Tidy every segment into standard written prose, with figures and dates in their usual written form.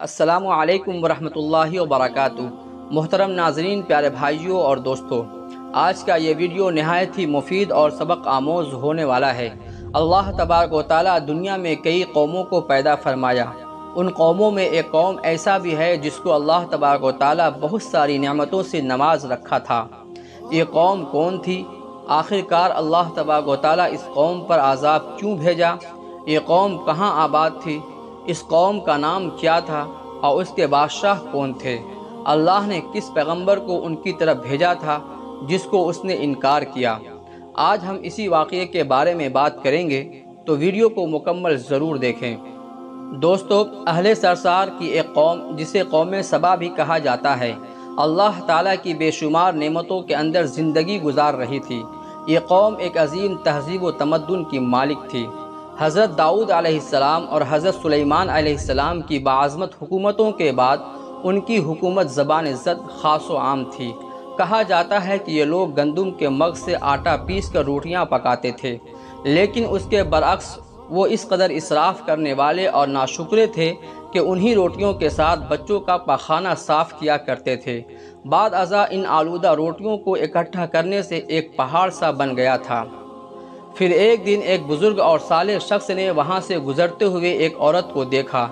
السلام علیکم ورحمۃ اللہ وبرکاتہ۔ محترم ناظرین، پیارے بھائیوں اور دوستوں، آج کا یہ ویڈیو نہایت ہی مفید اور سبق آموز ہونے والا ہے۔ اللہ تبارک و تعالیٰ دنیا میں کئی قوموں کو پیدا فرمایا۔ ان قوموں میں ایک قوم ایسا بھی ہے جس کو اللہ تبارک و تعالیٰ بہت ساری نعمتوں سے نواز رکھا تھا۔ یہ قوم کون تھی؟ آخرکار اللہ تبارک و تعالیٰ اس قوم پر عذاب کیوں بھیجا؟ یہ قوم کہاں آباد تھی؟ اس قوم کا نام کیا تھا اور اس کے بادشاہ کون تھے؟ اللہ نے کس پیغمبر کو ان کی طرف بھیجا تھا جس کو اس نے انکار کیا؟ آج ہم اسی واقعے کے بارے میں بات کریں گے، تو ویڈیو کو مکمل ضرور دیکھیں۔ دوستو، اہل سرسار کی ایک قوم جسے قوم سبا بھی کہا جاتا ہے، اللہ تعالیٰ کی بے شمار نعمتوں کے اندر زندگی گزار رہی تھی۔ یہ قوم ایک عظیم تہذیب و تمدن کی مالک تھی۔ حضرت داؤد علیہ السلام اور حضرت سلیمان علیہ السلام کی باعظمت حکومتوں کے بعد ان کی حکومت زبان زد خاص و عام تھی۔ کہا جاتا ہے کہ یہ لوگ گندم کے مغز سے آٹا پیس کر روٹیاں پکاتے تھے، لیکن اس کے برعکس وہ اس قدر اسراف کرنے والے اور ناشکرے تھے کہ انہی روٹیوں کے ساتھ بچوں کا پاخانہ صاف کیا کرتے تھے۔ بعد ازاں ان آلودہ روٹیوں کو اکٹھا کرنے سے ایک پہاڑ سا بن گیا تھا۔ پھر ایک دن ایک بزرگ اور صالح شخص نے وہاں سے گزرتے ہوئے ایک عورت کو دیکھا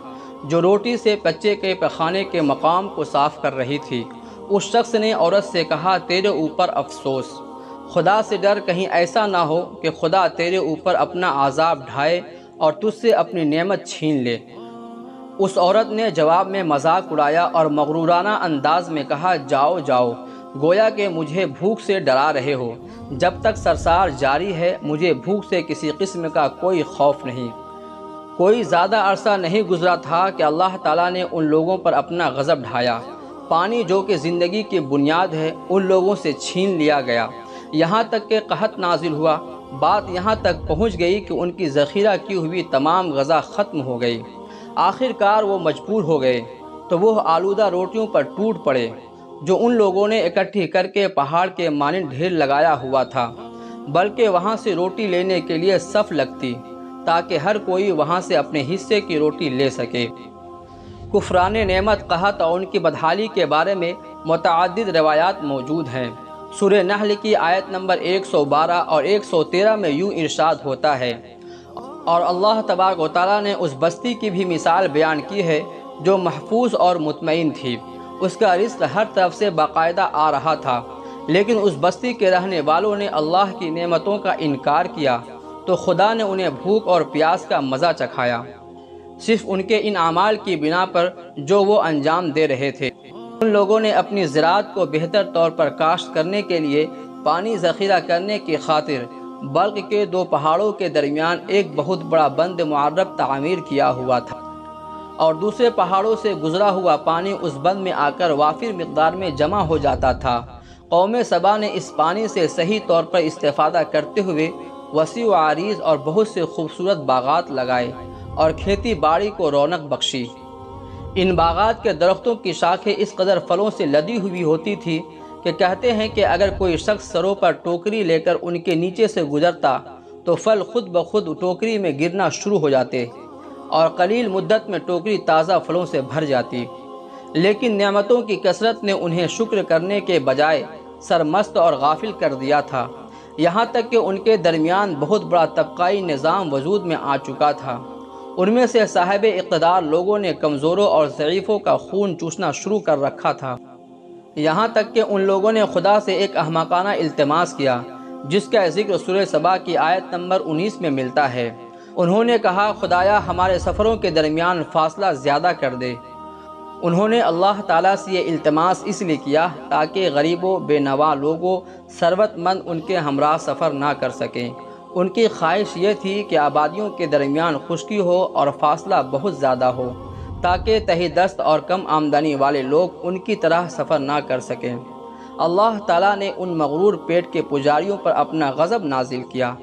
جو روٹی سے بچے کے پخانے کے مقام کو صاف کر رہی تھی۔ اس شخص نے عورت سے کہا، تیرے اوپر افسوس، خدا سے ڈر، کہیں ایسا نہ ہو کہ خدا تیرے اوپر اپنا عذاب ڈھائے اور تجھ سے اپنی نعمت چھین لے۔ اس عورت نے جواب میں مذاق اڑایا اور مغرورانہ انداز میں کہا، جاؤ جاؤ، گویا کہ مجھے بھوک سے ڈرا رہے ہو۔ جب تک سرسار جاری ہے مجھے بھوک سے کسی قسم کا کوئی خوف نہیں۔ کوئی زیادہ عرصہ نہیں گزرا تھا کہ اللہ تعالیٰ نے ان لوگوں پر اپنا غضب ڈھایا۔ پانی جو کہ زندگی کی بنیاد ہے ان لوگوں سے چھین لیا گیا، یہاں تک کہ قحط نازل ہوا۔ بات یہاں تک پہنچ گئی کہ ان کی ذخیرہ کی ہوئی تمام غذا ختم ہو گئی۔ آخرکار وہ مجبور ہو گئے تو وہ آلودہ روٹیوں پر ٹوٹ پڑے جو ان لوگوں نے اکٹھی کر کے پہاڑ کے مانند ڈھیر لگایا ہوا تھا، بلکہ وہاں سے روٹی لینے کے لیے صف لگتی تاکہ ہر کوئی وہاں سے اپنے حصے کی روٹی لے سکے۔ کفران نعمت، قحط اور ان کی بدحالی کے بارے میں متعدد روایات موجود ہیں۔ سورہ نحل کی آیت نمبر 112 اور 113 میں یوں ارشاد ہوتا ہے، اور اللہ تبارک و تعالیٰ نے اس بستی کی بھی مثال بیان کی ہے جو محفوظ اور مطمئن تھی۔ اس کا رزق ہر طرف سے باقاعدہ آ رہا تھا، لیکن اس بستی کے رہنے والوں نے اللہ کی نعمتوں کا انکار کیا تو خدا نے انہیں بھوک اور پیاس کا مزہ چکھایا، صرف ان کے ان اعمال کی بنا پر جو وہ انجام دے رہے تھے۔ ان لوگوں نے اپنی زراعت کو بہتر طور پر کاشت کرنے کے لیے پانی ذخیرہ کرنے کی خاطر بلخ کے دو پہاڑوں کے درمیان ایک بہت بڑا بند معرب تعمیر کیا ہوا تھا، اور دوسرے پہاڑوں سے گزرا ہوا پانی اس بند میں آ کر وافر مقدار میں جمع ہو جاتا تھا۔ قوم سبا نے اس پانی سے صحیح طور پر استفادہ کرتے ہوئے وسیع و عریض اور بہت سے خوبصورت باغات لگائے اور کھیتی باڑی کو رونق بخشی۔ ان باغات کے درختوں کی شاخیں اس قدر پھلوں سے لدی ہوئی ہوتی تھی کہ کہتے ہیں کہ اگر کوئی شخص سروں پر ٹوکری لے کر ان کے نیچے سے گزرتا تو پھل خود بخود ٹوکری میں گرنا شروع ہو جاتے اور قلیل مدت میں ٹوکری تازہ پھلوں سے بھر جاتی۔ لیکن نعمتوں کی کثرت نے انہیں شکر کرنے کے بجائے سرمست اور غافل کر دیا تھا، یہاں تک کہ ان کے درمیان بہت بڑا طبقائی نظام وجود میں آ چکا تھا۔ ان میں سے صاحب اقتدار لوگوں نے کمزوروں اور ضعیفوں کا خون چوسنا شروع کر رکھا تھا، یہاں تک کہ ان لوگوں نے خدا سے ایک احمقانہ التماس کیا جس کا ذکر سورہ سبا کی آیت نمبر 19 میں ملتا ہے۔ انہوں نے کہا، خدایا ہمارے سفروں کے درمیان فاصلہ زیادہ کر دے۔ انہوں نے اللہ تعالیٰ سے یہ التماس اس لیے کیا تاکہ غریبوں، بے نوا لوگوں، ثروت مند ان کے ہمراہ سفر نہ کر سکیں۔ ان کی خواہش یہ تھی کہ آبادیوں کے درمیان خشکی ہو اور فاصلہ بہت زیادہ ہو تاکہ تہی دست اور کم آمدنی والے لوگ ان کی طرح سفر نہ کر سکیں۔ اللہ تعالیٰ نے ان مغرور پیٹ کے پجاریوں پر اپنا غضب نازل کیا۔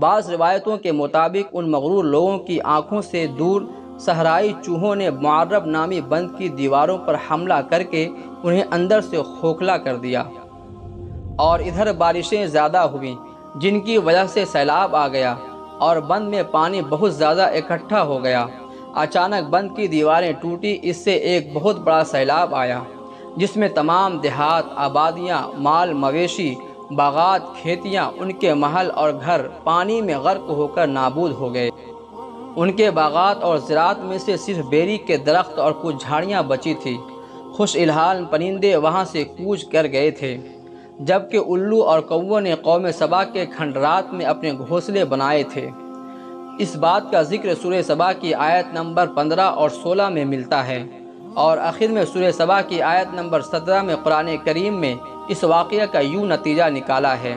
بعض روایتوں کے مطابق ان مغرور لوگوں کی آنکھوں سے دور صحرائی چوہوں نے معرب نامی بند کی دیواروں پر حملہ کر کے انہیں اندر سے کھوکھلا کر دیا، اور ادھر بارشیں زیادہ ہوئیں جن کی وجہ سے سیلاب آ گیا اور بند میں پانی بہت زیادہ اکٹھا ہو گیا۔ اچانک بند کی دیواریں ٹوٹی، اس سے ایک بہت بڑا سیلاب آیا جس میں تمام دیہات، آبادیاں، مال مویشی، باغات، کھیتیاں، ان کے محل اور گھر پانی میں غرق ہو کر نابود ہو گئے۔ ان کے باغات اور زراعت میں سے صرف بیری کے درخت اور کچھ جھاڑیاں بچی تھیں۔ خوش الحال پرندے وہاں سے کوچ کر گئے تھے، جبکہ الو اور کووں نے قوم سبا کے کھنڈرات میں اپنے گھونسلے بنائے تھے۔ اس بات کا ذکر سورہ سبا کی آیت نمبر 15 اور 16 میں ملتا ہے، اور آخر میں سورہ سبا کی آیت نمبر 17 میں قرآن کریم میں اس واقعہ کا یوں نتیجہ نکالا ہے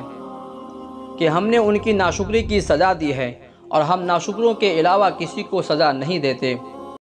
کہ ہم نے ان کی ناشکری کی سزا دی ہے، اور ہم ناشکروں کے علاوہ کسی کو سزا نہیں دیتے۔